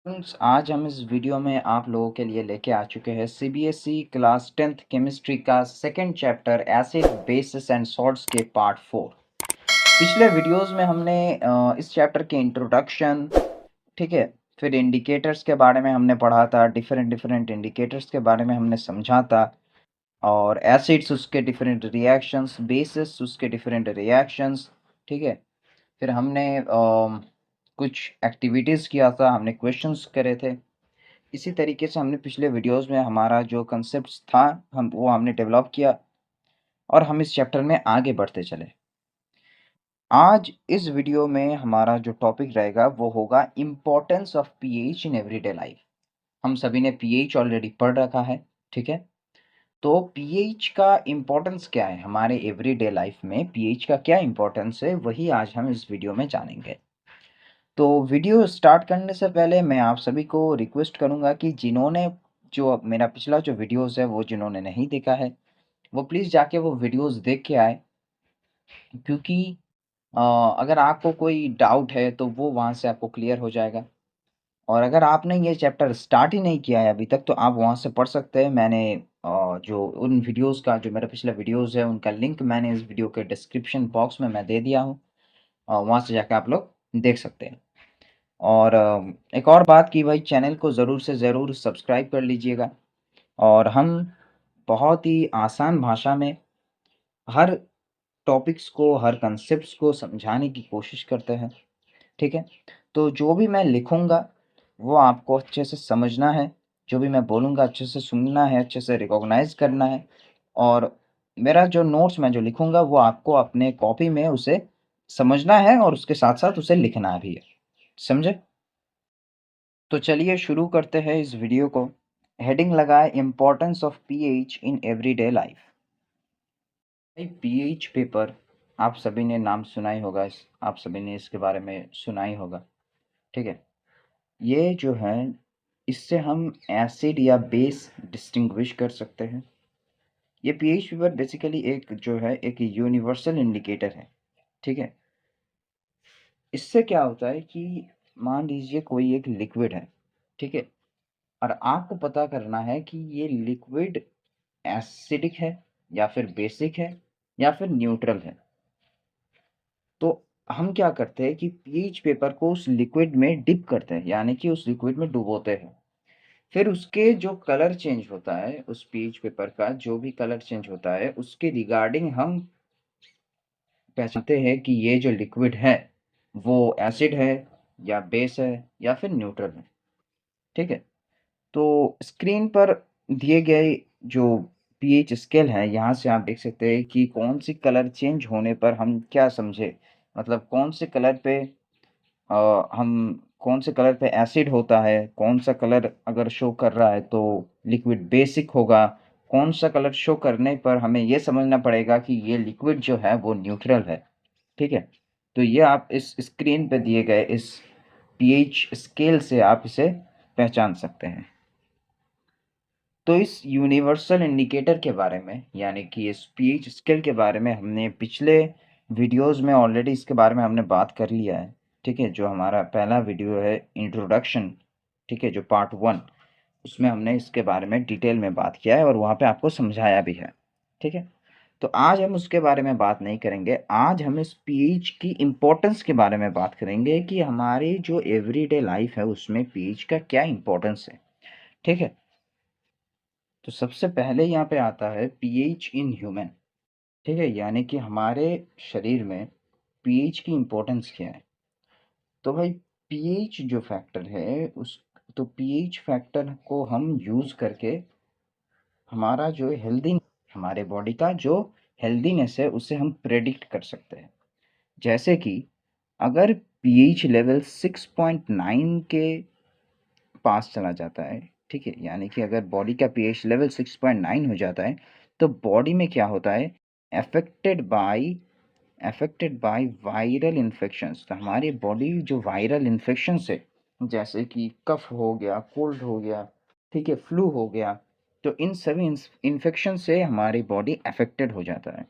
Friends, आज हम इस वीडियो में आप लोगों के लिए लेके आ चुके हैं सीबीएसई क्लास 10th केमिस्ट्री का second chapter acid basis and salts के पार्ट 4। पिछले वीडियोस में हमने इस चैप्टर के इंट्रोडक्शन, ठीक है, फिर इंडिकेटर्स के बारे में हमने पढ़ा था, डिफरेंट डिफरेंट इंडिकेटर्स के बारे में हमने समझा था, और एसिड्स उसके डिफरेंट रिएक्शंस, बेसिस उसके डिफरेंट रिएक्शंस, ठीक है। फिर हमने कुछ एक्टिविटीज़ किया था, हमने क्वेश्चंस करे थे। इसी तरीके से हमने पिछले वीडियोस में हमारा जो कंसेप्ट था हमने डेवलप किया और हम इस चैप्टर में आगे बढ़ते चले। आज इस वीडियो में हमारा जो टॉपिक रहेगा वो होगा importance of pH in everyday life. हम सभी ने पीएच ऑलरेडी पढ़ रखा है, ठीक है। तो पीएच का इम्पोर्टेंस क्या है हमारे एवरीडे लाइफ में, पीएच का क्या इम्पोर्टेंस है, वही आज हम इस वीडियो में जानेंगे। तो वीडियो स्टार्ट करने से पहले मैं आप सभी को रिक्वेस्ट करूंगा कि जिन्होंने जो मेरा पिछला जो वीडियोस है वो जिन्होंने नहीं देखा है वो प्लीज़ जाके वो वीडियोस देख के आए, क्योंकि अ, अगर आपको कोई डाउट है तो वो वहाँ से आपको क्लियर हो जाएगा। और अगर आपने ये चैप्टर स्टार्ट ही नहीं किया है अभी तक तो आप वहाँ से पढ़ सकते हैं। मैंने जो उन वीडियोस का जो मेरा पिछला वीडियोस है उनका लिंक मैंने इस वीडियो के डिस्क्रिप्शन बॉक्स में मैं दे दिया हूँ, वहाँ से जाके आप लोग देख सकते हैं। और एक और बात कि भाई चैनल को ज़रूर से ज़रूर सब्सक्राइब कर लीजिएगा। और हम बहुत ही आसान भाषा में हर टॉपिक्स को, हर कंसेप्ट्स को समझाने की कोशिश करते हैं, ठीक है। तो जो भी मैं लिखूँगा वो आपको अच्छे से समझना है, जो भी मैं बोलूँगा अच्छे से सुनना है, अच्छे से रिकॉग्नाइज़ करना है। और मेरा जो नोट्स मैं जो लिखूँगा वो आपको अपने कॉपी में उसे समझना है और उसके साथ-साथ उसे लिखना भी है। समझे? तो चलिए शुरू करते हैं इस वीडियो को। हेडिंग लगाए importance of pH in everyday life. भाई पीएच पेपर आप सभी ने नाम सुना ही होगा, आप सभी ने इसके बारे में सुना ही होगा, ठीक है। ये जो है इससे हम एसिड या बेस डिस्टिंग्विश कर सकते हैं। ये पीएच पेपर बेसिकली एक जो है एक यूनिवर्सल इंडिकेटर है, ठीक है। इससे क्या होता है कि मान लीजिए कोई एक लिक्विड है, ठीक है, और आपको पता करना है कि ये लिक्विड एसिडिक है या फिर बेसिक है या फिर न्यूट्रल है। तो हम क्या करते हैं कि पीएच पेपर को उस लिक्विड में डिप करते हैं, यानी कि उस लिक्विड में डुबोते हैं। फिर उसके जो कलर चेंज होता है, उस पीएच पेपर का जो भी कलर चेंज होता है उसके रिगार्डिंग हम पहचानते हैं कि ये जो लिक्विड है वो एसिड है या बेस है या फिर न्यूट्रल है, ठीक है। तो स्क्रीन पर दिए गए जो पीएच स्केल है यहाँ से आप देख सकते हैं कि कौन सी कलर चेंज होने पर हम क्या समझे, मतलब कौन से कलर पे हम कौन से कलर पे एसिड होता है, कौन सा कलर अगर शो कर रहा है तो लिक्विड बेसिक होगा, कौन सा कलर शो करने पर हमें ये समझना पड़ेगा कि ये लिक्विड जो है वो न्यूट्रल है, ठीक है। तो ये आप इस स्क्रीन पे दिए गए इस पीएच स्केल से आप इसे पहचान सकते हैं। तो इस यूनिवर्सल इंडिकेटर के बारे में, यानी कि इस पीएच स्केल के बारे में हमने पिछले वीडियोस में ऑलरेडी इसके बारे में हमने बात कर लिया है, ठीक है। जो हमारा पहला वीडियो है इंट्रोडक्शन, ठीक है, जो पार्ट 1, उसमें हमने इसके बारे में डिटेल में बात किया है और वहाँ पे आपको समझाया भी है, ठीक है। तो आज हम उसके बारे में बात नहीं करेंगे, आज हम इस पीएच की इम्पोर्टेंस के बारे में बात करेंगे कि हमारी जो एवरीडे लाइफ है उसमें पीएच का क्या इम्पोर्टेंस है, ठीक है। तो सबसे पहले यहाँ पे आता है पीएच इन ह्यूमन, ठीक है, यानी कि हमारे शरीर में पीएच की इम्पोर्टेंस क्या है। तो भाई पीएच जो फैक्टर है उस तो पीएच फैक्टर को हम यूज़ करके हमारा जो हेल्दी, हमारे बॉडी का जो हेल्दीनेस है उसे हम प्रेडिक्ट कर सकते हैं। जैसे कि अगर पीएच लेवल 6.9 के पास चला जाता है, ठीक है, यानी कि अगर बॉडी का पीएच लेवल 6.9 हो जाता है तो बॉडी में क्या होता है, अफेक्टेड बाय वायरल इन्फेक्शंस। तो हमारी बॉडी जो वायरल इन्फेक्शंस है, जैसे कि कफ हो गया, कोल्ड हो गया, ठीक है, फ्लू हो गया, तो इन सभी इन्फेक्शन से हमारी बॉडी अफेक्टेड हो जाता है।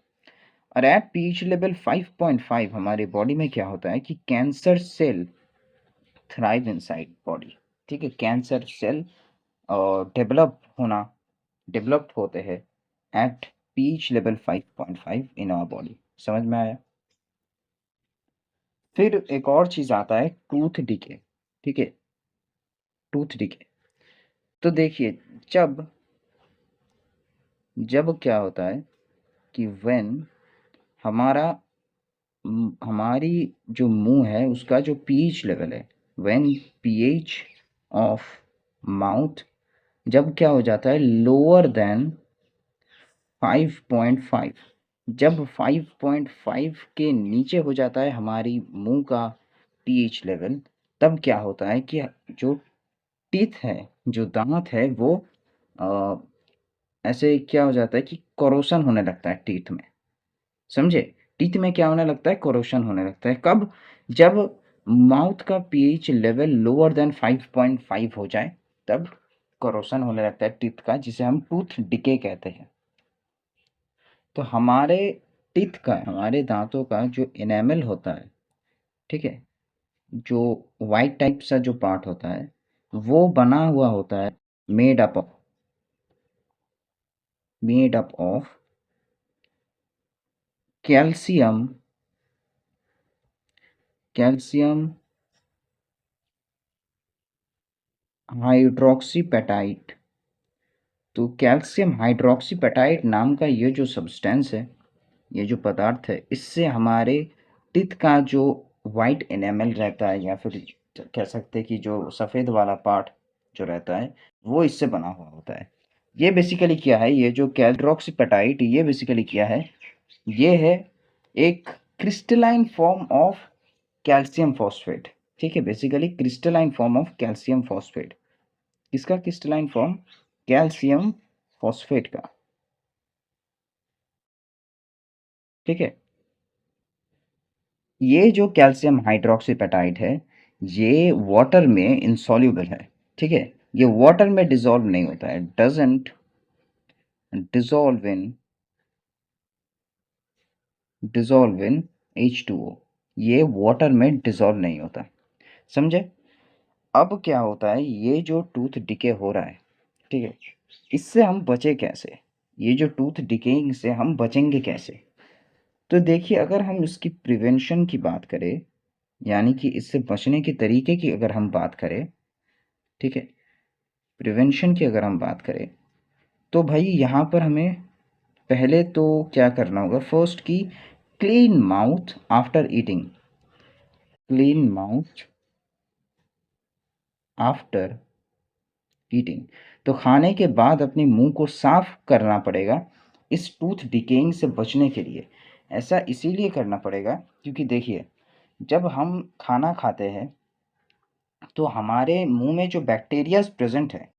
और एट पीएच लेवल 5.5 हमारी बॉडी में क्या होता है कि cancer cell thrive inside body, ठीक है, कैंसर सेल डेवलप्ड होते हैं at pH level 5.5 in our body. समझ में आया? फिर एक और चीज आता है टूथ डिके। ठीक है, टूथ डिके। तो देखिए, जब जब क्या होता है कि व्हेन हमारा हमारी जो मुंह है उसका जो पीएच लेवल है, व्हेन पीएच ऑफ माउथ जब क्या हो जाता है लोअर देन 5.5, जब 5.5 के नीचे हो जाता है हमारी मुंह का पीएच लेवल, तब क्या होता है कि जो टीथ है, जो दांत है वो अ, ऐसे क्या हो जाता है कि कोरोशन होने लगता है टीथ में। समझे? टीथ में क्या होने लगता है? कोरोशन होने लगता है। कब? जब माउथ का पीएच लेवल लोअर देन 5.5 हो जाए, तब कोरोशन होने लगता है टीथ का, जिसे हम टूथ डिके कहते हैं। तो हमारे टीथ का, हमारे दांतों का जो इनेमल होता है, ठीक है, जो वाइट टाइप सा जो पार्ट होता है, वो बना हुआ होता है made up of calcium calcium hydroxyapatite. तो कैल्शियम हाइड्रोक्सीपेटाइट नाम का ये जो सब्सटेंस है, ये जो पदार्थ है, इससे हमारे टीथ का जो वाइट एनेमल रहता है, या फिर कह सकते हैं कि जो सफ़ेद वाला पार्ट जो रहता है, वो इससे बना हुआ होता है। ये बेसिकली क्या है, ये जो कैल्ड्रोक्सीपेटाइट, ये बेसिकली क्या है, ये है एक crystalline form of calcium phosphate. ठीक है, basically crystalline form of calcium phosphate. किसका क्रिस्टलाइन फॉर्म? कैल्शियम फॉस्फेट का। ठीक है, ये जो कैल्शियम हाइड्रोक्सीपेटाइट है, ये वाटर में इंसॉल्युबल है। ठीक है, ये वाटर में डिसॉल्व नहीं होता है, डजंट डिसॉल्व इन H2O। ये वाटर में डिसॉल्व नहीं होता। समझे? अब क्या होता है, ये जो टूथ डिके हो रहा है, ठीक है, इससे हम बचे कैसे? ये जो टूथ डिकेइंग से हम बचेंगे कैसे? तो देखिए, अगर हम इसकी प्रिवेंशन की बात करें, यानी कि इससे बचने के तरीके की अगर हम बात करें, ठीक है, प्रिवेंशन की अगर हम बात करें, तो भाई यहाँ पर हमें पहले तो क्या करना होगा, फर्स्ट की clean mouth after eating. Clean mouth after eating. तो खाने के बाद अपने मुंह को साफ करना पड़ेगा इस टूथ डिकेइंग से बचने के लिए। ऐसा इसीलिए करना पड़ेगा क्योंकि देखिए, जब हम खाना खाते हैं तो हमारे मुंह में जो बैक्टीरियाज प्रेजेंट है,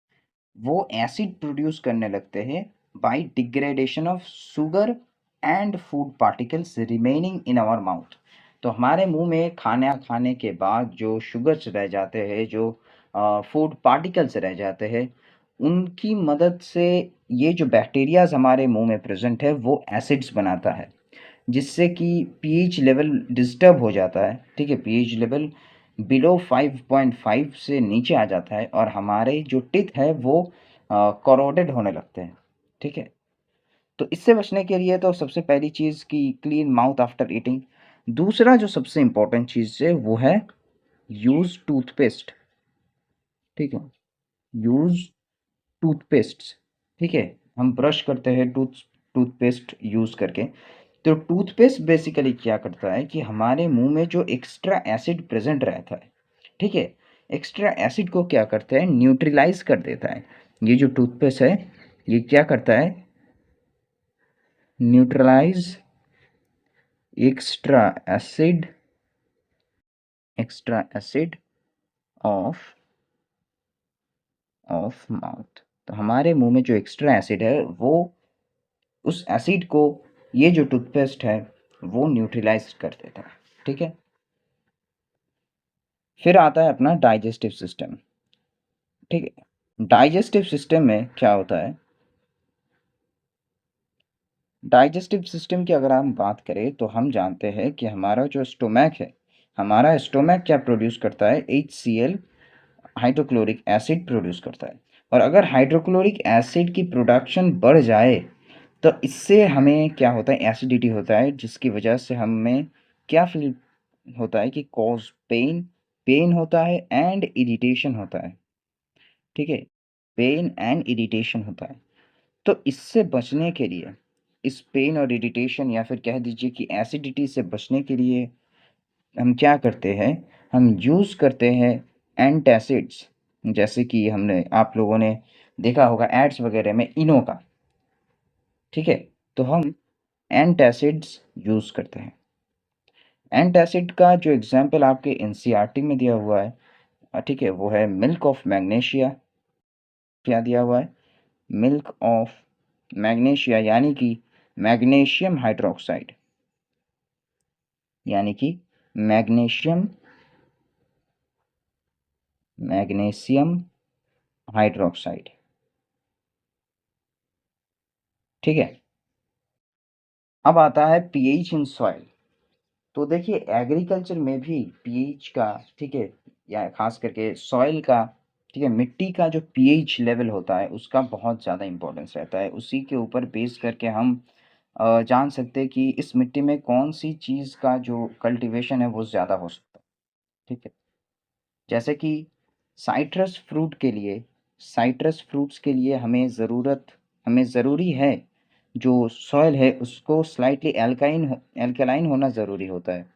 वो एसिड प्रोड्यूस करने लगते हैं by degradation of sugar and food particles remaining in our mouth. तो हमारे मुंह में खाना खाने के बाद जो शुगर्स रह जाते हैं, जो फूड पार्टिकल्स रह जाते हैं, उनकी मदद से ये जो बैक्टीरियाज हमारे मुंह में प्रेजेंट है वो एसिड्स बनाता है, जिससे कि पीएच लेवल डिस्टर्ब हो जाता है। ठीक है, पीएच लेवल बिलो 5.5 से नीचे आ जाता है और हमारे जो टीथ है वो करोडेड होने लगते हैं। ठीक है, तो इससे बचने के लिए तो सबसे पहली चीज़ कि क्लीन माउथ आफ्टर ईटिंग। दूसरा जो सबसे इम्पोर्टेंट चीज़ है वो है यूज़ टूथपेस्ट। ठीक है, यूज़ टूथपेस्ट। ठीक है, हम ब्रश करते हैं टूथपेस्ट यूज़ करके। तो टूथपेस्ट बेसिकली क्या करता है कि हमारे मुंह में जो एक्स्ट्रा एसिड प्रेजेंट रहता है, ठीक है, एक्स्ट्रा एसिड को क्या करता है, न्यूट्रलाइज कर देता है। ये जो टूथपेस्ट है, ये क्या करता है, neutralise extra acid of mouth. तो हमारे मुंह में जो एक्स्ट्रा एसिड है, वो उस एसिड को ये जो टूथपेस्ट है वो न्यूट्रलाइज कर देता है। ठीक है, फिर आता है अपना डाइजेस्टिव सिस्टम। ठीक है, डाइजेस्टिव सिस्टम में क्या होता है, डाइजेस्टिव सिस्टम की अगर हम बात करें तो हम जानते हैं कि हमारा जो स्टोमक है, हमारा स्टोमक क्या प्रोड्यूस करता है, HCl हाइड्रोक्लोरिक एसिड प्रोड्यूस करता है। और अगर हाइड्रोक्लोरिक एसिड की प्रोडक्शन बढ़ जाए तो इससे हमें क्या होता है, एसिडिटी होता है, जिसकी वजह से हमें क्या फील होता है कि कॉज पेन, पेन होता है एंड इरिटेशन होता है। ठीक है, पेन एंड इरिटेशन होता है। तो इससे बचने के लिए, इस पेन और इरिटेशन या फिर कह दीजिए कि एसिडिटी से बचने के लिए हम क्या करते हैं, हम यूज़ करते हैं एंटासिड्स। जैसे कि हमने आप लोगों ने देखा होगा एड्स वगैरह में इनो का। ठीक है, तो हम एंटासिड्स यूज़ करते हैं। एंटासिड का जो एग्जांपल आपके एनसीईआरटी में दिया हुआ है, ठीक है, वो है मिल्क ऑफ मैग्नीशिया। क्या दिया हुआ है, मिल्क ऑफ मैग्नीशिया, यानी कि मैग्नीशियम हाइड्रोक्साइड, यानी कि मैग्नीशियम मैग्नीशियम हाइड्रोक्साइड। ठीक है, अब आता है पीएच इन सॉइल। तो देखिए एग्रीकल्चर में भी पीएच का, ठीक है, या खास करके सॉइल का, ठीक है, मिट्टी का जो पीएच लेवल होता है उसका बहुत ज़्यादा इम्पोर्टेंस रहता है। उसी के ऊपर बेस करके हम जान सकते हैं कि इस मिट्टी में कौन सी चीज़ का जो कल्टीवेशन है वो ज़्यादा हो सकता है। ठीक है, जैसे कि साइट्रस फ्रूट के लिए, साइट्रस फ्रूट्स के लिए हमें ज़रूरी है, जो सॉइल है उसको स्लाइटली एल्कलाइन होना ज़रूरी होता है।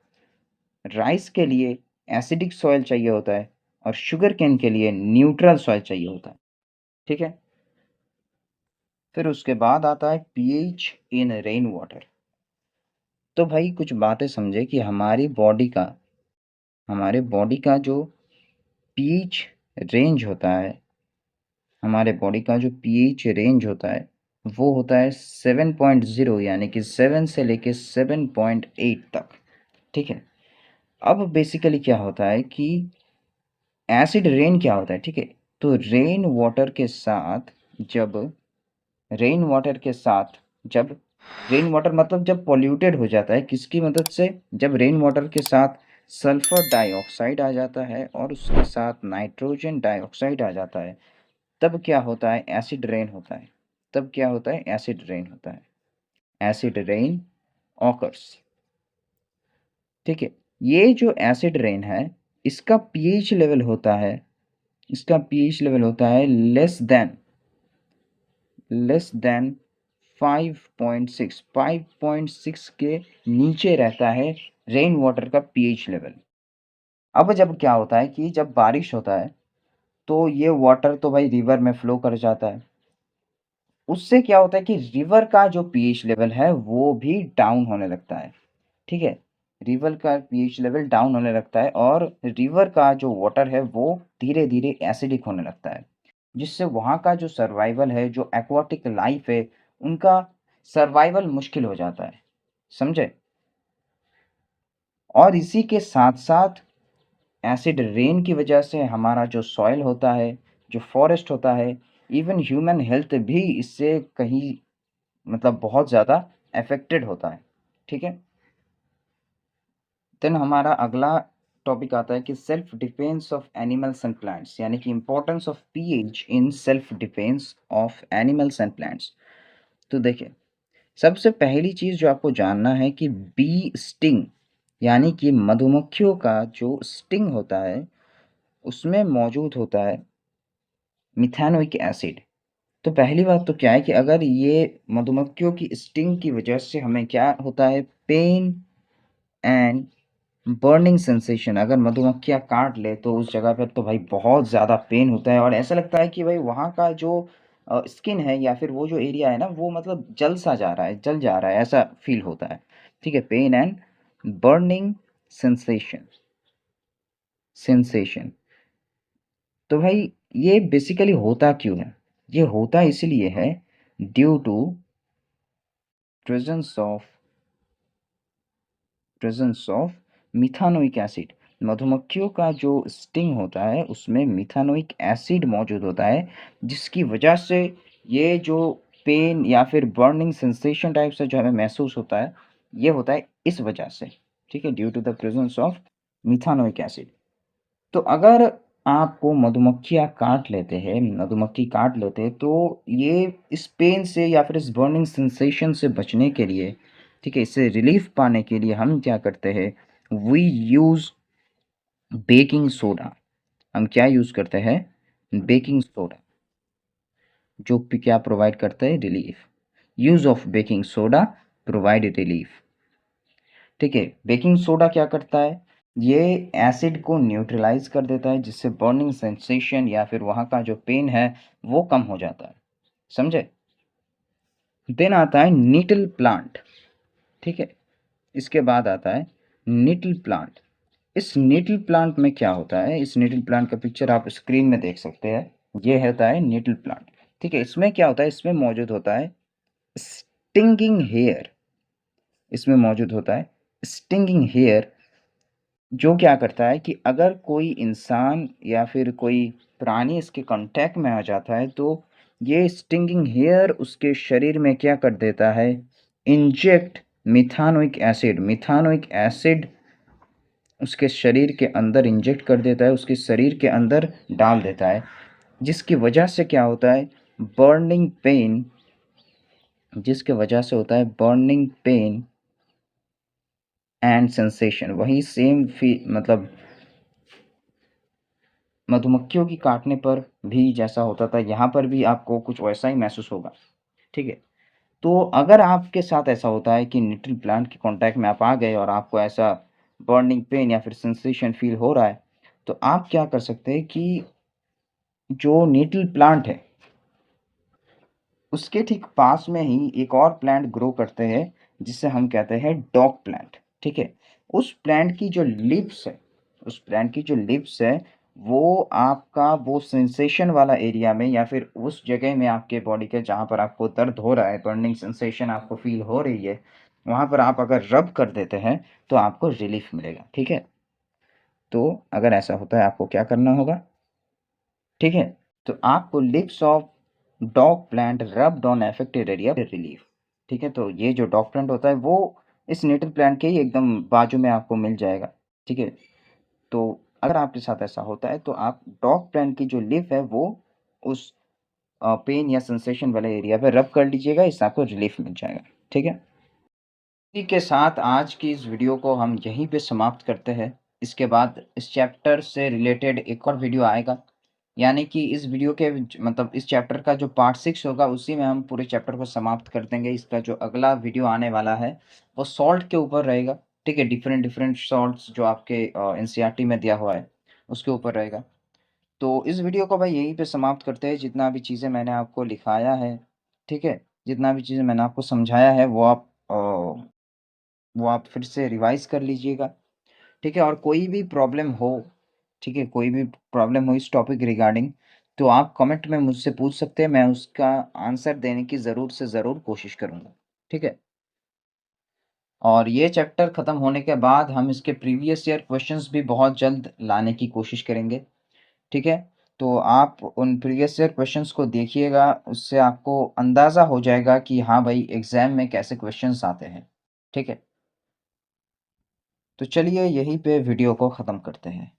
राइस के लिए एसिडिक सॉइल चाहिए होता है और शुगर केन के लिए न्यूट्रल सॉइल चाहिए होता है। ठीक है, फिर उसके बाद आता है पीएच इन रेन वाटर। तो भाई कुछ बातें समझे कि हमारे बॉडी का जो पीएच रेंज होता है, हमारे बॉडी का जो पीएच रेंज होता है वो होता है 7.0, यानी कि 7 से लेके 7.8 तक। ठीक है, अब बेसिकली क्या होता है कि एसिड रेन क्या होता है, ठीक है, तो जब रेन वाटर के साथ जब रेन वाटर मतलब जब पॉल्यूटेड हो जाता है, किसकी मदद से, जब रेन वाटर के साथ सल्फर डाइऑक्साइड आ जाता है और उसके साथ नाइट्रोजन डाइऑक्साइड आ जाता है, तब क्या होता है, एसिड रेन होता है। तब क्या होता है, एसिड रेन होता है, एसिड रेन ऑकर्स। ठीक है, ये जो एसिड रेन है इसका पीएच लेवल होता है, इसका पीएच लेवल होता है लेस देन 5.6 के नीचे रहता है रेन वाटर का पीएच लेवल। अब जब क्या होता है कि जब बारिश होता है तो ये वाटर तो भाई रिवर में फ्लो कर जाता है। उससे क्या होता है कि रिवर का जो पीएच लेवल है वो भी डाउन होने लगता है। ठीक है, रिवर का पीएच लेवल डाउन होने लगता है और रिवर का जो वाटर है वो धीरे धीरे एसिडिक होने लगता है, जिससे वहाँ का जो सर्वाइवल है, जो एक्वाटिक लाइफ है, उनका सर्वाइवल मुश्किल हो जाता है। समझे? और इसी के साथ साथ एसिड रेन की वजह से हमारा जो सॉइल होता है, जो फॉरेस्ट होता है, इवन ह्यूमन हेल्थ भी इससे कहीं मतलब बहुत ज़्यादा अफेक्टेड होता है। ठीक है, देन हमारा अगला टॉपिक आता है कि self defence of animals and plants, यानी कि importance of pH in self defence of animals and plants. तो देखिए, सबसे पहली चीज़ जो आपको जानना है कि बी स्टिंग, यानी कि मधुमक्खियों का जो स्टिंग होता है उसमें मौजूद होता है मिथेनोइक एसिड। तो पहली बात तो क्या है कि अगर ये मधुमक्खियों की स्टिंग की वजह से हमें क्या होता है, पेन एंड बर्निंग सेंसेशन। अगर मधुमक्खियाँ काट ले तो उस जगह पर तो भाई बहुत ज़्यादा पेन होता है और ऐसा लगता है कि भाई वहाँ का जो स्किन है या फिर वो जो एरिया है ना वो मतलब जल जा रहा है, ऐसा फील होता है। ठीक है, pain and burning sensation sensation तो भाई ये बेसिकली होता क्यों है, ये होता इसलिए है due to presence of methanoic acid. मधुमक्खियों का जो स्टिंग होता है उसमें मिथानोइक एसिड मौजूद होता है, जिसकी वजह से ये जो पेन या फिर बर्निंग सेंसेशन टाइप से जो हमें महसूस होता है, ये होता है इस वजह से। ठीक है, due to the presence of methanoic acid. तो अगर आपको मधुमक्खियाँ काट लेते हैं, मधुमक्खी काट लेते हैं, तो ये इस पेन से या फिर इस बर्निंग सेंसेशन से बचने के लिए, ठीक है, इससे रिलीफ पाने के लिए हम क्या करते हैं, वी यूज़ बेकिंग सोडा। हम क्या यूज़ करते हैं, बेकिंग सोडा, जो कि क्या प्रोवाइड करता है, relief. Use of baking soda provide relief. ठीक है, बेकिंग सोडा क्या करता है, ये एसिड को न्यूट्रलाइज कर देता है, जिससे बर्निंग सेंसेशन या फिर वहाँ का जो पेन है वो कम हो जाता है, समझे। देन आता है नीटल प्लांट। ठीक है, इसके बाद आता है नीटल प्लांट। इस नीटल प्लांट में क्या होता है, इस नीटल प्लांट का पिक्चर आप स्क्रीन में देख सकते हैं। ये होता है नीटल प्लांट। ठीक है, इसमें क्या होता है, इसमें मौजूद होता है स्टिंगिंग हेयर। इसमें मौजूद होता है स्टिंगिंग हेयर, जो क्या करता है कि अगर कोई इंसान या फिर कोई प्राणी इसके कांटेक्ट में आ जाता है, तो ये स्टिंगिंग हेयर उसके शरीर में क्या कर देता है, इंजेक्ट मिथानोइक एसिड। मिथानोइक एसिड उसके शरीर के अंदर इंजेक्ट कर देता है, उसके शरीर के अंदर डाल देता है, जिसकी वजह से क्या होता है, बर्निंग पेन, जिसके वजह से होता है बर्निंग पेन एंड सेंसेशन। वही सेम मतलब मधुमक्खियों की काटने पर भी जैसा होता था, यहाँ पर भी आपको कुछ वैसा ही महसूस होगा। ठीक है, तो अगर आपके साथ ऐसा होता है कि निटल प्लांट के कांटेक्ट में आप आ गए और आपको ऐसा बर्निंग पेन या फिर सेंसेशन फील हो रहा है, तो आप क्या कर सकते हैं कि जो निटल प्लांट है उसके ठीक पास में ही एक और प्लांट ग्रो करते हैं, जिसे हम कहते हैं डॉग प्लांट। ठीक है, उस प्लांट की जो लिव्स है, उस प्लांट की जो लिव्स है, वो आपका वो सेंसेशन वाला एरिया में या फिर उस जगह में आपके बॉडी के जहाँ पर आपको दर्द हो रहा है, बर्निंग सेंसेशन आपको फील हो रही है, वहाँ पर आप अगर रब कर देते हैं तो आपको रिलीफ मिलेगा। ठीक है, तो अगर ऐसा होता है आपको क्या करना होगा, ठीक है, तो आपको lips of dog plant rubbed on affected area relief. ठीक है, तो ये जो डॉग प्लांट होता है वो इस नेटिव प्लांट के ही एकदम बाजू में आपको मिल जाएगा। ठीक है, तो अगर आपके साथ ऐसा होता है तो आप डॉग प्लांट की जो लिप है वो उस पेन या सेंसेशन वाले एरिया पे रब कर लीजिएगा, इससे आपको रिलीफ मिल जाएगा। ठीक है, इसी के साथ आज की इस वीडियो को हम यहीं पे समाप्त करते हैं। इसके बाद इस चैप्टर से रिलेटेड एक और वीडियो आएगा, यानी कि इस वीडियो के मतलब इस चैप्टर का जो पार्ट 6 होगा उसी में हम पूरे चैप्टर को समाप्त कर देंगे। इसका जो अगला वीडियो आने वाला है वो सॉल्ट के ऊपर रहेगा। ठीक है, डिफरेंट डिफरेंट सॉल्ट्स जो आपके एनसीईआरटी में दिया हुआ है उसके ऊपर रहेगा। तो इस वीडियो को भाई यहीं पे समाप्त करते हैं। जितना भी चीज़ें मैंने आपको लिखाया है, ठीक है, जितना भी चीज़ें मैंने आपको समझाया है वो आप फिर से रिवाइज कर लीजिएगा। ठीक है, और कोई भी प्रॉब्लम हो, ठीक है, कोई भी प्रॉब्लम हो इस टॉपिक रिगार्डिंग, तो आप कमेंट में मुझसे पूछ सकते हैं, मैं उसका आंसर देने की ज़रूर से ज़रूर कोशिश करूँगा। ठीक है, और ये चैप्टर ख़त्म होने के बाद हम इसके प्रीवियस ईयर क्वेश्चंस भी बहुत जल्द लाने की कोशिश करेंगे। ठीक है, तो आप उन प्रीवियस ईयर क्वेश्चंस को देखिएगा, उससे आपको अंदाज़ा हो जाएगा कि हाँ भाई एग्ज़ाम में कैसे क्वेश्चंस आते हैं। ठीक है, तो चलिए यहीं पे वीडियो को ख़त्म करते हैं।